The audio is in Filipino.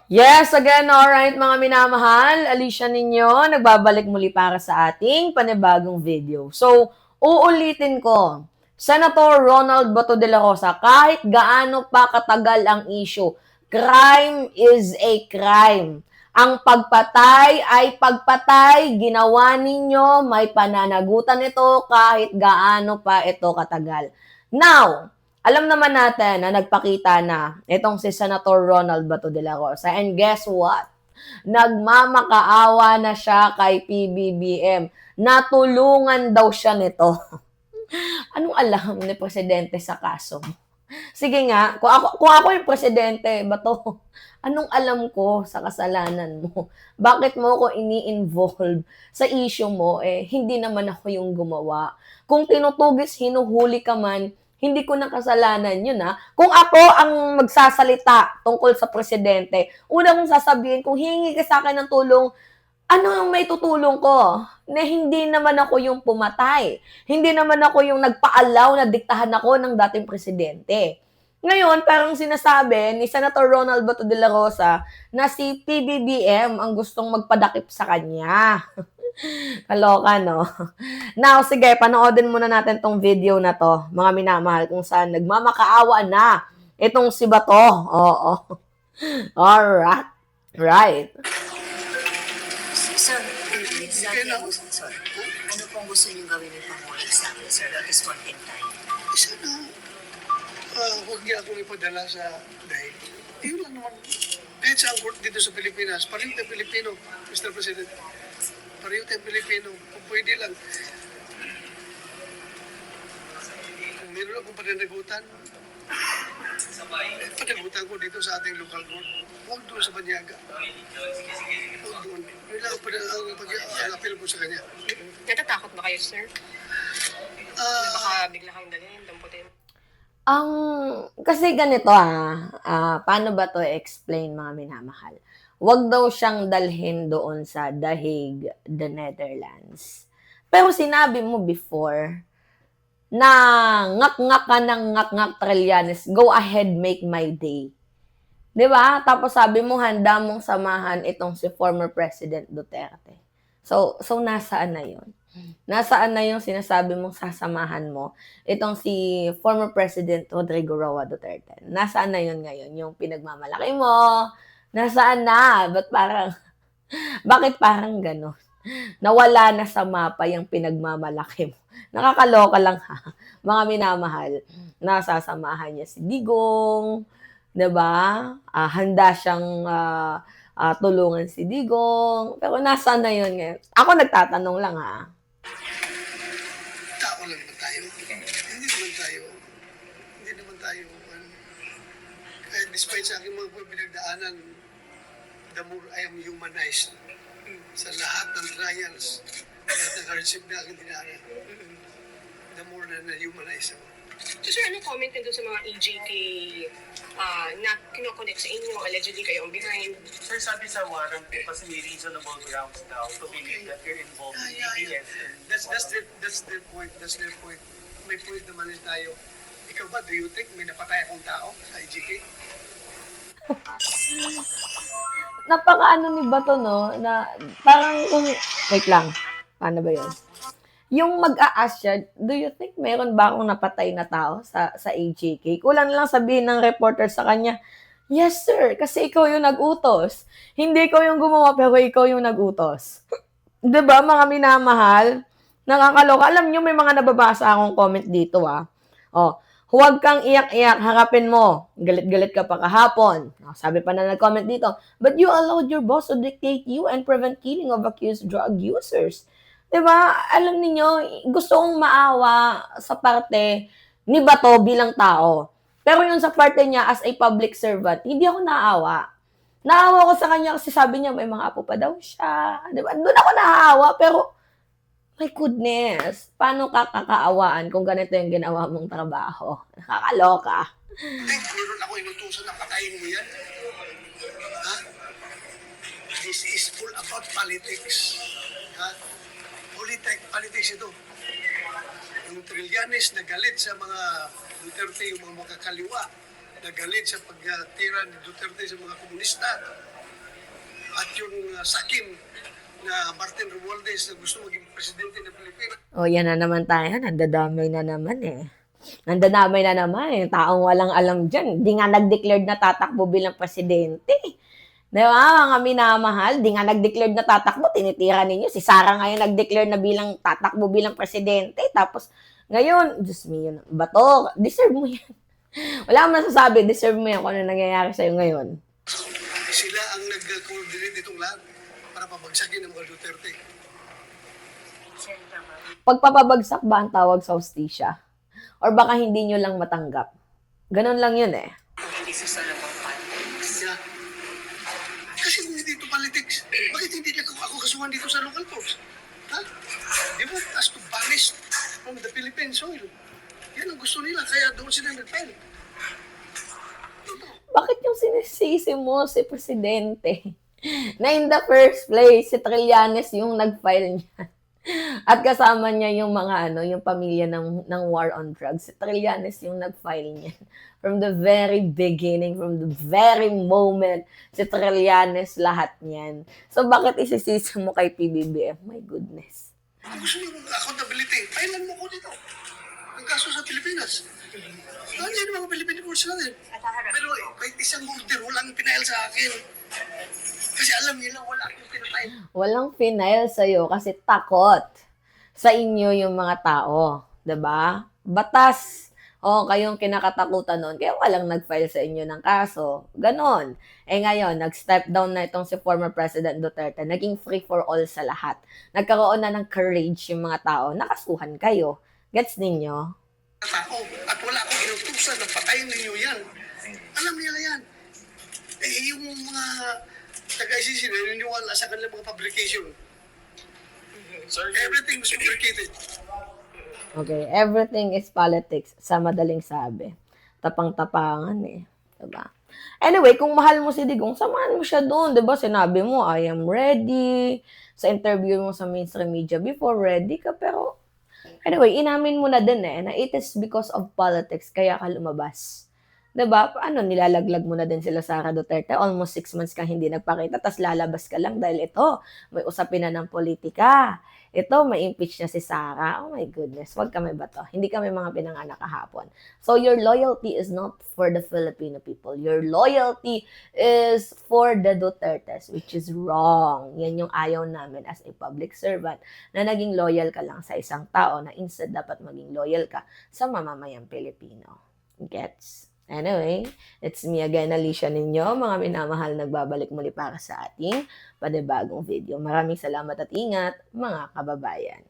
Yes, again, alright mga minamahal, Alicia ninyo, nagbabalik muli para sa ating panibagong video. So, uulitin ko, Senator Ronald Bato de la Rosa, kahit gaano pa katagal ang issue, crime is a crime. Ang pagpatay ay pagpatay, ginawa ninyo, may pananagutan ito kahit gaano pa ito katagal. Now, alam naman natin na nagpakita na itong si Senator Ronald Bato de la Rosa. And guess what? Nagmamakaawa na siya kay PBBM. Natulungan daw siya nito. Anong alam ni Presidente sa kaso mo? Sige nga, kung ako yung Presidente, Bato, anong alam ko sa kasalanan mo? Bakit mo ako ini-involve sa issue mo? Hindi naman ako yung gumawa. Kung tinutugis, hinuhuli ka man, hindi ko na kasalanan yun, ha? Kung ako ang magsasalita tungkol sa Presidente, una kong sasabihin, kung hingi ka sa akin ng tulong, ano yung may tutulong ko? Na hindi naman ako yung pumatay. Hindi naman ako yung nagpa-allow na diktahan ako ng dating presidente. Ngayon, parang sinasabi ni Senator Ronald Bato de la Rosa na si PBBM ang gustong magpadakip sa kanya. Kaloka, no? Now, sige, panoodin muna natin tong video na to, mga minamahal, kung saan nagmamakaawa na itong si Bato. Oo. Alright. Right. Sir, exactly sorry. Ano pong gusto niyong gawin ng Pangulo sa akin, sir, at this point in time? Sana, huwag niya akong ipadala sa dahil. Yun lang naman. Kahit sa court dito sa Pilipinas, pareho tayong Pilipino, Mr. President. Pareho tayong Pilipino. Kung pwede lang. Kung meron akong pananagutan, panagutan ko dito sa ating local court. Huwag doon sa Banyaga. Huwag doon. Yun lang ang apel ko sa kanya. Natatakot ba kayo, sir? Na baka bigla kang dalhin, damputin? Kasi ganito paano ba to explain mga minamahal? Wag daw siyang dalhin doon sa The Hague, the Netherlands. Pero sinabi mo before na ngak-ngak ka ng ngak-ngak Trillanes, go ahead, make my day. 'Di ba? Tapos sabi mo handa mong samahan itong si former President Duterte. So nasaan na 'yon? Nasaan na yung sinasabi mong sasamahan mo itong si former President Rodrigo Roa Duterte? Nasaan na yun ngayon? Yung pinagmamalaki mo? Nasaan na? Bakit parang gano'n? Nawala na sa mapa yung pinagmamalaki mo. Nakakaloka lang ha. Mga minamahal, nasasamahan niya si Digong, 'di ba? Handa siyang tulungan si Digong. Pero nasaan na yun ngayon? Ako nagtatanong lang ha. Tao lang naman tayo. Hindi naman tayo, kahit despite sa aking mga pinagdaanan, the more I am humanized sa lahat ng trials, lahat ng hardship na aking dinaanan, the more na-humanize ako. So, sir, ano comment nyo doon sa mga EJK na kinoconnect sa inyo? Allegedly kayo ang behind. Sir, sabi sa warrant po kasi may reasonable grounds daw to believe that you're involved in ABS. That's their point. May point naman din tayo. Ikaw ba, do you think may napatay akong tao sa IGK? Napakaano ni Bato, no? Na parang wait lang. Paano ba yun? Yung mag-a-ask siya, do you think meron ba akong napatay na tao sa AJK? Kulang lang sabihin ng reporter sa kanya, yes sir, kasi ikaw yung nag-utos. Hindi ko yung gumawa, pero ikaw yung nag-utos. 'Di ba mga minamahal? Nakakaloka. Alam nyo, may mga nababasa akong comment dito huwag kang iyak-iyak, harapin mo. Galit-galit ka pa kahapon. Sabi pa na nag-comment dito, but you allowed your boss to dictate you and prevent killing of accused drug users. Diba? Alam niyo, gusto kong maawa sa parte ni Bato bilang tao. Pero yung sa parte niya as a public servant, hindi ako naawa. Naawa ko sa kanya kasi sabi niya may mga apo pa daw siya. Diba? Doon ako naawa, pero my goodness, paano ka kakaawaan kung ganito yung ginawa mong trabaho? Nakakaloka. Meron ako inutusan na patayin mo yan. Ha? This is all about politics. Ha? Politics ito. Yung Trillanes na galit sa mga Duterte, yung mga makakaliwa, na galit sa pagtira ni Duterte sa mga komunista, at yung sakim na Martin Romualdez na gusto maging presidente ng Pilipinas. O, yan na naman tayo. Nandadamay na naman eh. Nandadamay na naman eh. Taong walang alam dyan. Di nga nag-declared na tatakbo bilang presidente. Di ba, mga minamahal? Di nga nag-declared na tatakbo. Tinitira ninyo. Si Sara ngayon nag-declare na bilang tatakbo bilang presidente. Tapos, ngayon, Diyos me, yun. Bato, deserve mo yan. Wala akong masasabi. Deserve mo yan kung ano nangyayari sa'yo ngayon. Sila ang nag-coordinate itong lahat para pabagsakin ng mga Duterte. Pagpapabagsak ba ang tawag sa hostisya? Or baka hindi nyo lang matanggap? Ganon lang yun eh. Hindi sa salabang politics. Yeah. Kasi kung hindi ito politics, bakit hindi ako kasuhan dito sa local courts? Ha? They want us to banish from the Philippine soil. Yan ang gusto nila, kaya doon sila nag-file. Bakit yung sinisisi mo si Presidente? Na in the first place, si Trillanes yung nag-file niya. At kasama niya yung mga yung pamilya ng war on drugs. Si Trillanes yung nag-file niya. From the very beginning, from the very moment, si Trillanes lahat niyan. So bakit isisisi mo kay PBBM? My goodness. Kung gusto nyo ng accountability, filean mo ko dito. Ang kaso sa Pilipinas. Ano yan mga Philippine courts natin? Pero kahit isang order, walang pinail sa akin. Kasi alam nila, wala akong pinatay. Walang final sa'yo kasi takot sa inyo yung mga tao. 'Di ba? Batas. O, kayong kinakatakutan nun. Kaya walang nag-file sa inyo ng kaso. Ganon. Eh ngayon, nag-step down na itong si former President Duterte. Naging free for all sa lahat. Nagkaroon na ng courage yung mga tao. Nakasuhan kayo. Gets ninyo? Tao, at wala akong inutusan na patayin ninyo yan. Alam nila yan. Eh, yung mga taga-ICC na naniniwala sa kanilang mga publication. Sir, Everything was fabricated. Okay, everything is politics. Sa madaling sabi. Tapang-tapangan eh. Diba? Anyway, kung mahal mo si Digong, samahan mo siya doon. Diba? Sinabi mo, I am ready. Sa interview mo sa mainstream media before, ready ka. Pero, anyway, inamin mo na din na it is because of politics kaya ka lumabas. 'Di ba? Paano nilalaglag mo na din sila Sara Duterte? Almost 6 months ka hindi nagpakita, tas lalabas ka lang dahil ito, may usapin na ng politika. Ito, may impeach na si Sara. Oh my goodness, wag kami ba to? Hindi kami mga pinanganak kahapon. So your loyalty is not for the Filipino people. Your loyalty is for the Dutertes, which is wrong. Yan yung ayaw namin as a public servant, na naging loyal ka lang sa isang tao na instead dapat maging loyal ka sa mamamayang Pilipino. Gets? Anyway, it's me again, Alicia ninyo, mga minamahal, nagbabalik muli para sa ating panibagong video. Maraming salamat at ingat, mga kababayan.